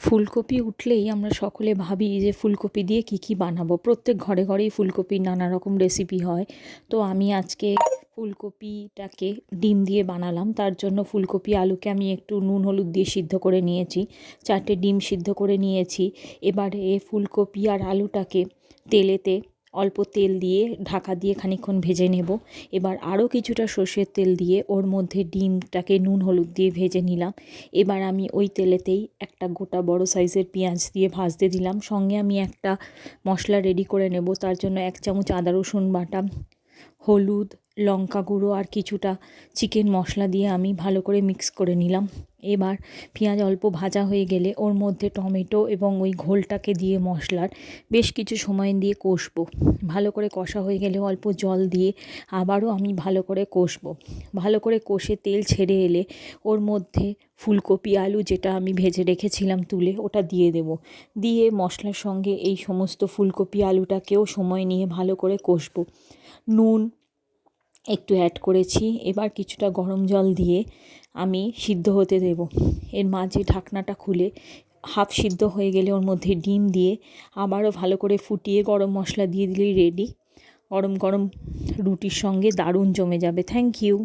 ফুলকপি উঠলেই আমরা সকলে ভাবি যে ফুলকপি দিয়ে কী বানাবো। প্রত্যেক ঘরে ঘরেই ফুলকপির নানা রকম রেসিপি হয়। তো আমি আজকে ফুলকপিটাকে ডিম দিয়ে বানালাম। তার জন্য ফুলকপি আলুকে আমি একটু নুন হলুদ দিয়ে সিদ্ধ করে নিয়েছি, 4টে ডিম সিদ্ধ করে নিয়েছি। এবারে ফুলকপি আর আলুটাকে তেলেতে অল্প তেল দিয়ে ঢাকা দিয়ে খানিকক্ষণ ভেজে নেব। এবার আরও কিছুটা সর্ষের তেল দিয়ে ওর মধ্যে ডিমটাকে নুন হলুদ দিয়ে ভেজে নিলাম। এবার আমি ওই তেলেতেই একটা গোটা বড় সাইজের পেঁয়াজ দিয়ে ভাজতে দিলাম। সঙ্গে আমি একটা মশলা রেডি করে নেব। তার জন্য 1 চামচ আদা রসুন বাটা, হলুদ, লঙ্কা গুঁড়ো আর কিছুটা চিকেন মশলা দিয়ে আমি ভালো করে মিক্স করে নিলাম। এবার পেঁয়াজ অল্প ভাজা হয়ে গেলে ওর মধ্যে টমেটো এবং ওই ঘোলটাকে দিয়ে মশলার বেশ কিছু সময় দিয়ে কষবো। ভালো করে কষা হয়ে গেলে অল্প জল দিয়ে আবারও আমি ভালো করে কষবো। ভালো করে কষে তেল ছেড়ে এলে ওর মধ্যে ফুলকপি আলু যেটা আমি ভেজে রেখেছিলাম তুলে ওটা দিয়ে দেব। দিয়ে মশলার সঙ্গে এই সমস্ত ফুলকপি আলুটাকেও সময় নিয়ে ভালো করে কষবো। নুন একটু অ্যাড করেছি। এবার কিছুটা গরম জল দিয়ে আমি সিদ্ধ হতে দেব। এর মাঝে ঢাকনাটা খুলে হাফ সিদ্ধ হয়ে গেলে ওর মধ্যে ডিম দিয়ে আবারও ভালো করে ফুটিয়ে গরম মশলা দিয়ে দিলেই রেডি। গরম গরম রুটির সঙ্গে দারুণ জমে যাবে। Thank you.